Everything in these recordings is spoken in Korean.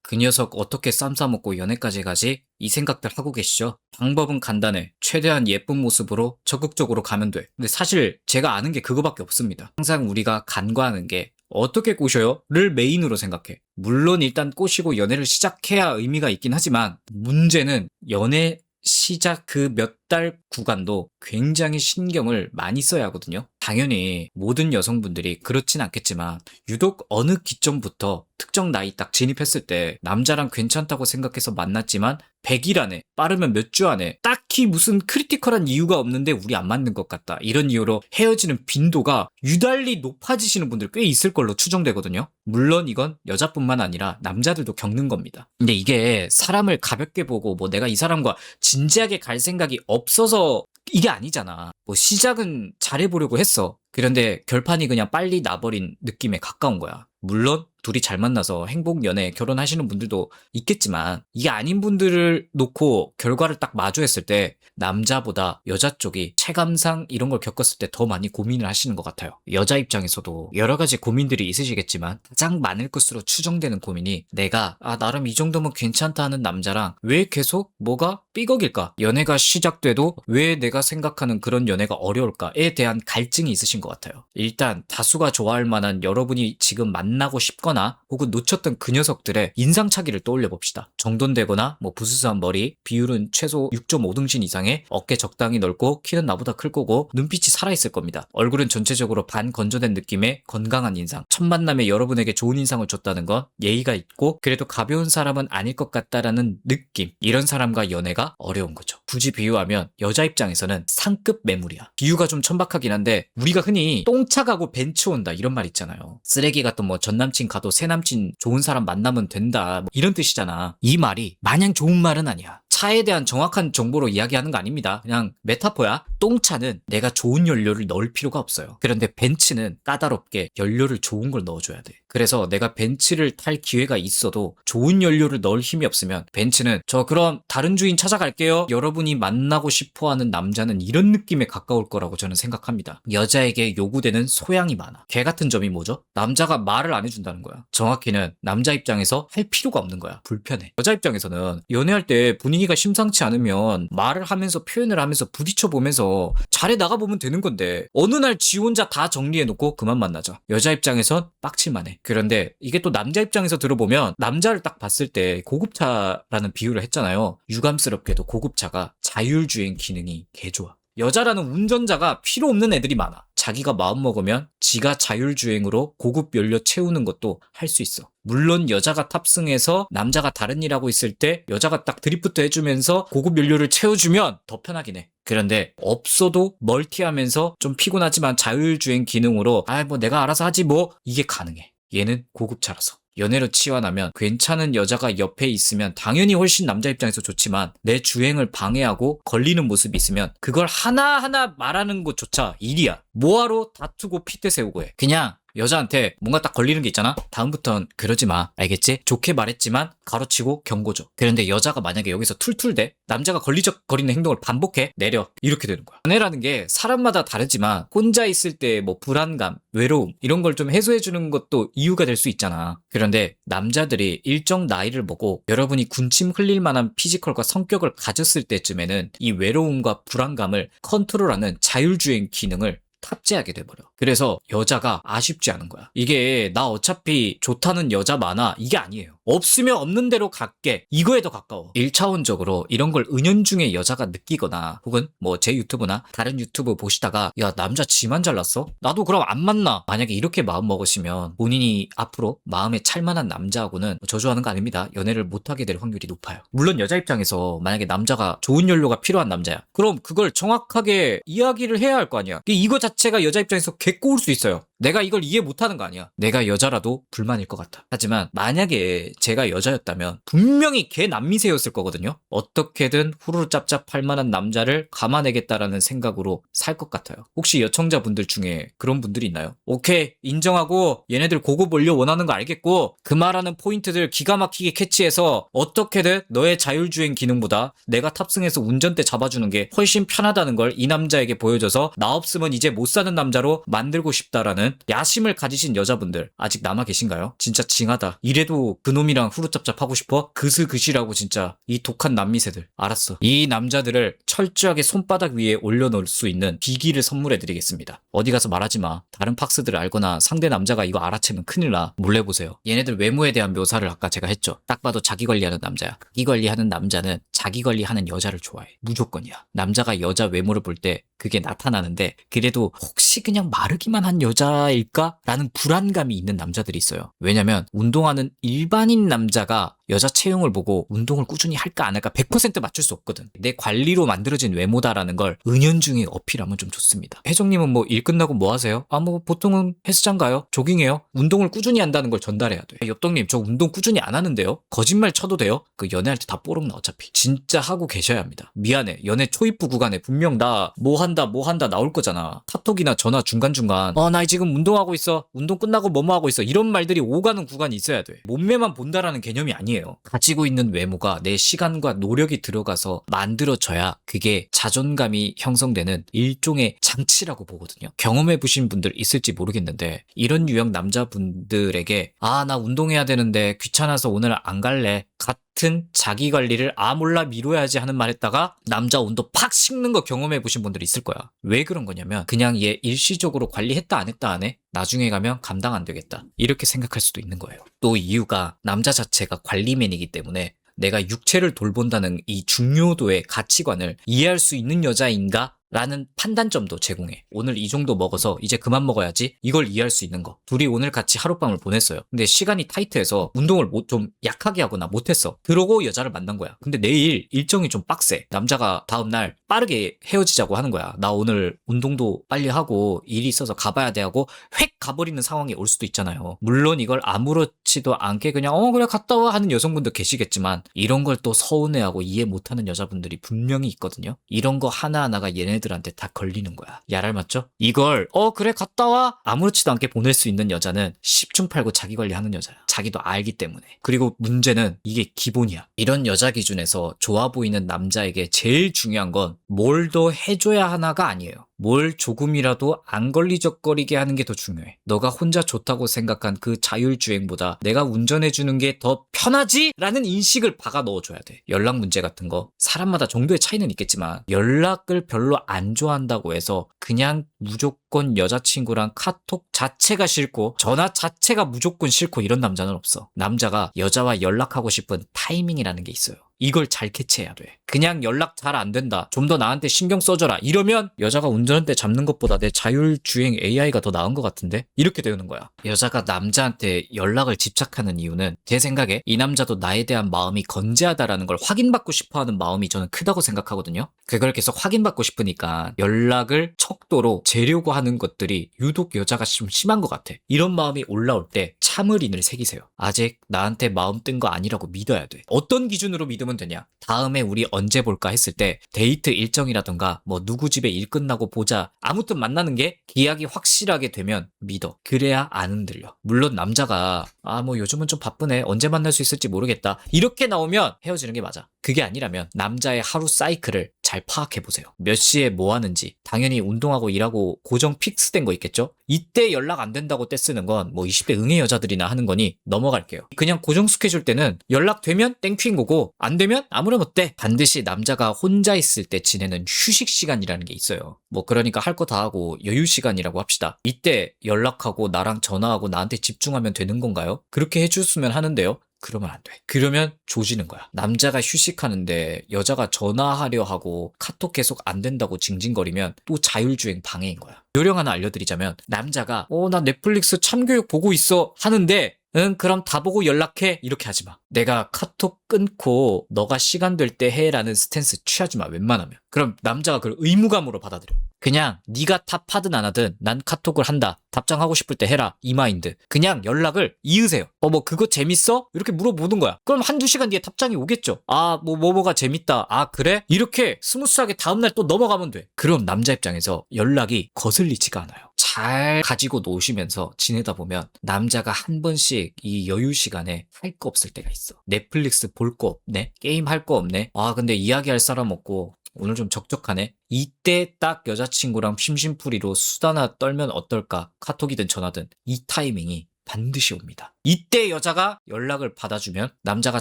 그 녀석 어떻게 쌈 싸먹고 연애까지 가지? 이 생각들 하고 계시죠? 방법은 간단해. 최대한 예쁜 모습으로 적극적으로 가면 돼. 근데 사실 제가 아는 게 그거밖에 없습니다. 항상 우리가 간과하는 게 어떻게 꼬셔요? 를 메인으로 생각해. 물론 일단 꼬시고 연애를 시작해야 의미가 있긴 하지만 문제는 연애 시작 그 몇 달 구간도 굉장히 신경을 많이 써야 하거든요. 당연히 모든 여성분들이 그렇진 않겠지만 유독 어느 기점부터 특정 나이 딱 진입했을 때 남자랑 괜찮다고 생각해서 만났지만 100일 안에 빠르면 몇 주 안에 딱히 무슨 크리티컬한 이유가 없는데 우리 안 맞는 것 같다. 이런 이유로 헤어지는 빈도가 유달리 높아지시는 분들 꽤 있을 걸로 추정되거든요. 물론 이건 여자뿐만 아니라 남자들도 겪는 겁니다. 근데 이게 사람을 가볍게 보고 뭐 내가 이 사람과 진지하게 갈 생각이 없어서 이게 아니잖아. 뭐 시작은 잘해보려고 했어. 그런데 결판이 그냥 빨리 나버린 느낌에 가까운 거야. 물론 둘이 잘 만나서 행복 연애 결혼하시는 분들도 있겠지만 이게 아닌 분들을 놓고 결과를 딱 마주했을 때 남자보다 여자 쪽이 체감상 이런 걸 겪었을 때 더 많이 고민을 하시는 것 같아요. 여자 입장에서도 여러 가지 고민들이 있으시겠지만 가장 많을 것으로 추정되는 고민이 내가 나름 이 정도면 괜찮다 하는 남자랑 왜 계속 뭐가 삐걱일까? 연애가 시작돼도 왜 내가 생각하는 그런 연애가 어려울까에 대한 갈증이 있으신 것 같아요. 일단 다수가 좋아할 만한 여러분이 지금 만나고 싶거나 혹은 놓쳤던 그 녀석들의 인상차기를 떠올려 봅시다. 정돈되거나 뭐 부스스한 머리, 비율은 최소 6.5등신 이상의 어깨 적당히 넓고 키는 나보다 클 거고 눈빛이 살아있을 겁니다. 얼굴은 전체적으로 반 건조된 느낌의 건강한 인상. 첫 만남에 여러분에게 좋은 인상을 줬다는 건 예의가 있고 그래도 가벼운 사람은 아닐 것 같다라는 느낌. 이런 사람과 연애가 어려운 거죠. 굳이 비유하면 여자 입장에서는 상급 매물이야. 비유가 좀 천박하긴 한데 우리가 흔히 똥차 가고 벤츠 온다 이런 말 있잖아요. 쓰레기 같은 뭐 전남친 가도 새남친 좋은 사람 만나면 된다 뭐 이런 뜻이잖아. 이 말이 마냥 좋은 말은 아니야. 차에 대한 정확한 정보로 이야기하는 거 아닙니다. 그냥 메타포야. 똥차는 내가 좋은 연료를 넣을 필요가 없어요. 그런데 벤츠는 까다롭게 연료를 좋은 걸 넣어줘야 돼. 그래서 내가 벤츠를 탈 기회가 있어도 좋은 연료를 넣을 힘이 없으면 벤츠는 저 그럼 다른 주인 찾아갈게요. 여러분이 만나고 싶어하는 남자는 이런 느낌에 가까울 거라고 저는 생각합니다. 여자에게 요구되는 소양이 많아. 개 같은 점이 뭐죠? 남자가 말을 안 해준다는 거야. 정확히는 남자 입장에서 할 필요가 없는 거야. 불편해. 여자 입장에서는 연애할 때 분위기가 심상치 않으면 말을 하면서 표현을 하면서 부딪혀보면서 잘해 나가보면 되는 건데 어느 날 지 혼자 다 정리해놓고 그만 만나자. 여자 입장에선 빡칠만해. 그런데 이게 또 남자 입장에서 들어보면 남자를 딱 봤을 때 고급차라는 비유를 했잖아요. 유감스럽게도 고급차가 자율주행 기능이 개좋아. 여자라는 운전자가 필요 없는 애들이 많아. 자기가 마음먹으면 지가 자율주행으로 고급 연료 채우는 것도 할 수 있어. 물론 여자가 탑승해서 남자가 다른 일 하고 있을 때 여자가 딱 드리프트 해주면서 고급 연료를 채워주면 더 편하긴 해. 그런데 없어도 멀티하면서 좀 피곤하지만 자율주행 기능으로 뭐 내가 알아서 하지 뭐 이게 가능해. 얘는 고급차라서. 연애로 치환하면 괜찮은 여자가 옆에 있으면 당연히 훨씬 남자 입장에서 좋지만 내 주행을 방해하고 걸리는 모습이 있으면 그걸 하나하나 말하는 것조차 일이야. 뭐하러 다투고 핏대 세우고 해. 그냥 여자한테 뭔가 딱 걸리는 게 있잖아? 다음부턴 그러지 마. 알겠지? 좋게 말했지만 가로치고 경고줘. 그런데 여자가 만약에 여기서 툴툴대? 남자가 걸리적거리는 행동을 반복해? 내려. 이렇게 되는 거야. 연애라는 게 사람마다 다르지만 혼자 있을 때 뭐 불안감, 외로움 이런 걸 좀 해소해주는 것도 이유가 될 수 있잖아. 그런데 남자들이 일정 나이를 보고 여러분이 군침 흘릴 만한 피지컬과 성격을 가졌을 때쯤에는 이 외로움과 불안감을 컨트롤하는 자율주행 기능을 탑재하게 돼버려. 그래서 여자가 아쉽지 않은 거야. 이게 나 어차피 좋다는 여자 많아 이게 아니에요. 없으면 없는 대로 갈게 이거에 더 가까워. 1차원적으로 이런 걸 은연중에 여자가 느끼거나 혹은 뭐 제 유튜브나 다른 유튜브 보시다가 야 남자 지만 잘났어? 나도 그럼 안 만나. 만약에 이렇게 마음 먹으시면 본인이 앞으로 마음에 찰만한 남자하고는 저주하는 거 아닙니다. 연애를 못하게 될 확률이 높아요. 물론 여자 입장에서 만약에 남자가 좋은 연료가 필요한 남자야. 그럼 그걸 정확하게 이야기를 해야 할 거 아니야. 이거 자체가 여자 입장에서 개꼬울 수 있어요. 내가 이걸 이해 못하는 거 아니야. 내가 여자라도 불만일 것 같아. 하지만 만약에 제가 여자였다면 분명히 개 남미새였을 거거든요. 어떻게든 후루룩 짭짭할 만한 남자를 감아내겠다라는 생각으로 살 것 같아요. 혹시 여청자분들 중에 그런 분들이 있나요? 오케이 인정하고 얘네들 고급 원료 원하는 거 알겠고 그 말하는 포인트들 기가 막히게 캐치해서 어떻게든 너의 자율주행 기능보다 내가 탑승해서 운전대 잡아주는 게 훨씬 편하다는 걸 이 남자에게 보여줘서 나 없으면 이제 못 사는 남자로 만들고 싶다라는 하는 야심을 가지신 여자분들 아직 남아 계신가요? 진짜 징하다. 이래도 그놈이랑 후루짭짭 하고 싶어? 그스그시라고 진짜 이 독한 남미새들. 알았어. 이 남자들을 철저하게 손바닥 위에 올려놓을 수 있는 비기를 선물해드리겠습니다. 어디 가서 말하지 마. 다른 팍스들을 알거나 상대 남자가 이거 알아채면 큰일 나. 몰래 보세요. 얘네들 외모에 대한 묘사를 아까 제가 했죠. 딱 봐도 자기 관리하는 남자야. 자기 관리하는 남자는 자기 관리하는 여자를 좋아해. 무조건이야. 남자가 여자 외모를 볼 때 그게 나타나는데 그래도 혹시 그냥 마르기만 한 여자일까? 라는 불안감이 있는 남자들이 있어요. 왜냐면 운동하는 일반인 남자가 여자 체형을 보고 운동을 꾸준히 할까 안 할까 100% 맞출 수 없거든. 내 관리로 만들어진 외모다라는 걸 은연중에 어필하면 좀 좋습니다. 혜정님은 뭐 일 끝나고 뭐 하세요? 아 뭐 보통은 헬스장 가요? 조깅해요? 운동을 꾸준히 한다는 걸 전달해야 돼. 엽떡님 저 운동 꾸준히 안 하는데요? 거짓말 쳐도 돼요? 그 연애할 때 다 뽀록나 어차피. 진짜 하고 계셔야 합니다. 미안해. 연애 초입부 구간에 분명 나 뭐 한다 나올 거잖아. 카톡이나 전화 중간중간 나 지금 운동하고 있어. 운동 끝나고 뭐뭐 하고 있어. 이런 말들이 오가는 구간이 있어야 돼. 몸매만 본다라는 개념이 아니에요. 가지고 있는 외모가 내 시간과 노력이 들어가서 만들어져야 그게 자존감이 형성되는 일종의 장치라고 보거든요. 경험해보신 분들 있을지 모르겠는데 이런 유형 남자분들에게 나 운동해야 되는데 귀찮아서 오늘 안 갈래. 같은 자기 관리를 몰라 미뤄야지 하는 말 했다가 남자 온도 팍 식는 거 경험해 보신 분들이 있을 거야. 왜 그런 거냐면 그냥 얘 일시적으로 관리했다 안 했다 안 해? 나중에 가면 감당 안 되겠다. 이렇게 생각할 수도 있는 거예요. 또 이유가 남자 자체가 관리맨이기 때문에 내가 육체를 돌본다는 이 중요도의 가치관을 이해할 수 있는 여자인가? 라는 판단점도 제공해. 오늘 이 정도 먹어서 이제 그만 먹어야지. 이걸 이해할 수 있는 거. 둘이 오늘 같이 하룻밤을 보냈어요. 근데 시간이 타이트해서 운동을 좀 약하게 하거나 못했어. 그러고 여자를 만난 거야. 근데 내일 일정이 좀 빡세. 남자가 다음날 빠르게 헤어지자고 하는 거야. 나 오늘 운동도 빨리 하고 일이 있어서 가봐야 돼 하고 획 가버리는 상황이 올 수도 있잖아요. 물론 이걸 아무렇지도 않게 그냥 그래 갔다 와 하는 여성분도 계시겠지만 이런 걸 또 서운해하고 이해 못하는 여자분들이 분명히 있거든요. 이런 거 하나하나가 얘네들한테 다 걸리는 거야. 야랄 맞죠? 이걸 그래 갔다 와 아무렇지도 않게 보낼 수 있는 여자는 10중 8구 자기 관리하는 여자야. 자기도 알기 때문에. 그리고 문제는 이게 기본이야. 이런 여자 기준에서 좋아 보이는 남자에게 제일 중요한 건 뭘 더 해줘야 하나가 아니에요. 뭘 조금이라도 안 걸리적거리게 하는 게 더 중요해. 너가 혼자 좋다고 생각한 그 자율주행보다 내가 운전해주는 게 더 편하지? 라는 인식을 박아 넣어줘야 돼. 연락 문제 같은 거 사람마다 정도의 차이는 있겠지만 연락을 별로 안 좋아한다고 해서 그냥 무조건 여자친구랑 카톡 자체가 싫고 전화 자체가 무조건 싫고 이런 남자는 없어. 남자가 여자와 연락하고 싶은 타이밍이라는 게 있어요. 이걸 잘 캐치해야 돼. 그냥 연락 잘 안 된다. 좀 더 나한테 신경 써줘라. 이러면 여자가 운전할 때 잡는 것보다 내 자율주행 AI가 더 나은 것 같은데? 이렇게 되는 거야. 여자가 남자한테 연락을 집착하는 이유는 제 생각에 이 남자도 나에 대한 마음이 건재하다라는 걸 확인받고 싶어하는 마음이 저는 크다고 생각하거든요. 그걸 계속 확인받고 싶으니까 연락을 척도로 재려고 하는 것들이 유독 여자가 좀 심한 것 같아. 이런 마음이 올라올 때 참을인을 새기세요. 아직 나한테 마음 뜬 거 아니라고 믿어야 돼. 어떤 기준으로 믿으면 되냐? 다음에 우리 언제 볼까 했을 때 데이트 일정이라던가 뭐 누구 집에 일 끝나고 보자 아무튼 만나는 게 기약이 확실하게 되면 믿어. 그래야 안 흔들려. 물론 남자가 뭐 요즘은 좀 바쁘네 언제 만날 수 있을지 모르겠다 이렇게 나오면 헤어지는 게 맞아. 그게 아니라면 남자의 하루 사이클을 잘 파악해보세요. 몇 시에 뭐 하는지. 당연히 운동하고 일하고 고정 픽스된 거 있겠죠? 이때 연락 안 된다고 떼쓰는 건 뭐 20대 응애 여자들이나 하는 거니 넘어갈게요. 그냥 고정 스케줄 때는 연락되면 땡큐인 거고 안 되면 아무런 어때? 반드시 남자가 혼자 있을 때 지내는 휴식 시간이라는 게 있어요. 뭐 그러니까 할 거 다 하고 여유 시간이라고 합시다. 이때 연락하고 나랑 전화하고 나한테 집중하면 되는 건가요? 그렇게 해줬으면 하는데요. 그러면 안 돼. 그러면 조지는 거야. 남자가 휴식하는데 여자가 전화하려 하고 카톡 계속 안 된다고 징징거리면 또 자율주행 방해인 거야. 요령 하나 알려드리자면 남자가 나 넷플릭스 참교육 보고 있어 하는데 그럼 다 보고 연락해 이렇게 하지 마. 내가 카톡 끊고 너가 시간 될 때 해라는 스탠스 취하지 마 웬만하면. 그럼 남자가 그걸 의무감으로 받아들여. 그냥 네가 탑하든 안 하든 난 카톡을 한다. 답장하고 싶을 때 해라. 이 마인드. 그냥 연락을 이으세요. 뭐 그거 재밌어? 이렇게 물어보는 거야. 그럼 한두 시간 뒤에 답장이 오겠죠. 뭐가 재밌다. 그래? 이렇게 스무스하게 다음날 또 넘어가면 돼. 그럼 남자 입장에서 연락이 거슬리지가 않아요. 잘 가지고 노시면서 지내다 보면 남자가 한 번씩 이 여유 시간에 할 거 없을 때가 있어. 넷플릭스 볼 거 없네? 게임 할 거 없네? 근데 이야기할 사람 없고 오늘 좀 적적하네. 이때 딱 여자친구랑 심심풀이로 수다나 떨면 어떨까? 카톡이든 전화든 이 타이밍이 반드시 옵니다. 이때 여자가 연락을 받아주면 남자가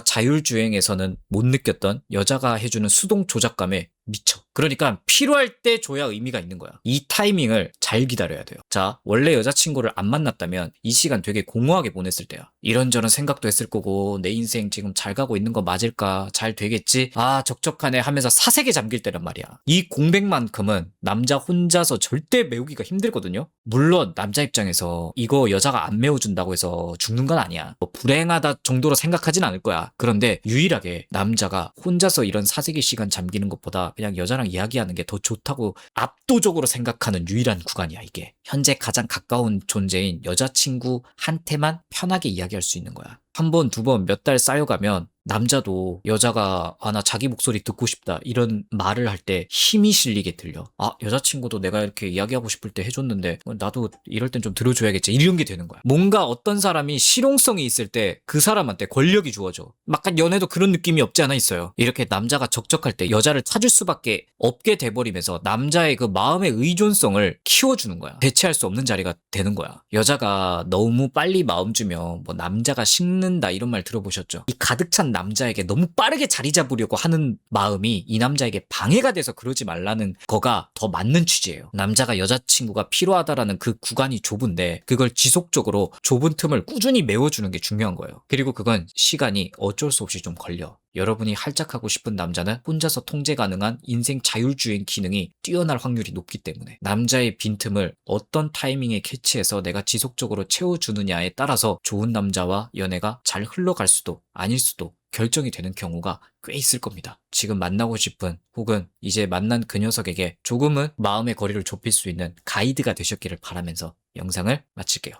자율주행에서는 못 느꼈던 여자가 해주는 수동 조작감에 미쳐. 그러니까 필요할 때 줘야 의미가 있는 거야. 이 타이밍을 잘 기다려야 돼요. 자, 원래 여자친구를 안 만났다면 이 시간 되게 공허하게 보냈을 때야. 이런저런 생각도 했을 거고 내 인생 지금 잘 가고 있는 거 맞을까? 잘 되겠지? 아, 적적하네 하면서 사색에 잠길 때란 말이야. 이 공백만큼은 남자 혼자서 절대 메우기가 힘들거든요. 물론 남자 입장에서 이거 여자가 안 메워준다고 해서 죽는 건 아니야. 뭐 불행하다 정도로 생각하진 않을 거야. 그런데 유일하게 남자가 혼자서 이런 사색의 시간 잠기는 것보다 그냥 여자랑 이야기하는 게 더 좋다고 압도적으로 생각하는 유일한 구간이야, 이게. 현재 가장 가까운 존재인 여자친구한테만 편하게 이야기할 수 있는 거야. 한 번, 두 번, 몇 달 쌓여가면 남자도 여자가 나 자기 목소리 듣고 싶다 이런 말을 할 때 힘이 실리게 들려. 아, 여자친구도 내가 이렇게 이야기하고 싶을 때 해줬는데 나도 이럴 땐 좀 들어줘야겠지, 이런 게 되는 거야. 뭔가 어떤 사람이 실용성이 있을 때 그 사람한테 권력이 주어져. 약간 연애도 그런 느낌이 없지 않아 있어요. 이렇게 남자가 적적할 때 여자를 찾을 수밖에 없게 돼버리면서 남자의 그 마음의 의존성을 키워주는 거야. 대체할 수 없는 자리가 되는 거야. 여자가 너무 빨리 마음 주면 뭐 남자가 식는다 이런 말 들어보셨죠? 이 가득 찬 남자에게 너무 빠르게 자리 잡으려고 하는 마음이 이 남자에게 방해가 돼서 그러지 말라는 거가 더 맞는 취지예요. 남자가 여자친구가 필요하다라는 그 구간이 좁은데 그걸 지속적으로 좁은 틈을 꾸준히 메워주는 게 중요한 거예요. 그리고 그건 시간이 어쩔 수 없이 좀 걸려. 여러분이 할짝하고 싶은 남자는 혼자서 통제 가능한 인생 자율주행 기능이 뛰어날 확률이 높기 때문에 남자의 빈틈을 어떤 타이밍에 캐치해서 내가 지속적으로 채워주느냐에 따라서 좋은 남자와 연애가 잘 흘러갈 수도 아닐 수도 결정이 되는 경우가 꽤 있을 겁니다. 지금 만나고 싶은 혹은 이제 만난 그 녀석에게 조금은 마음의 거리를 좁힐 수 있는 가이드가 되셨기를 바라면서 영상을 마칠게요.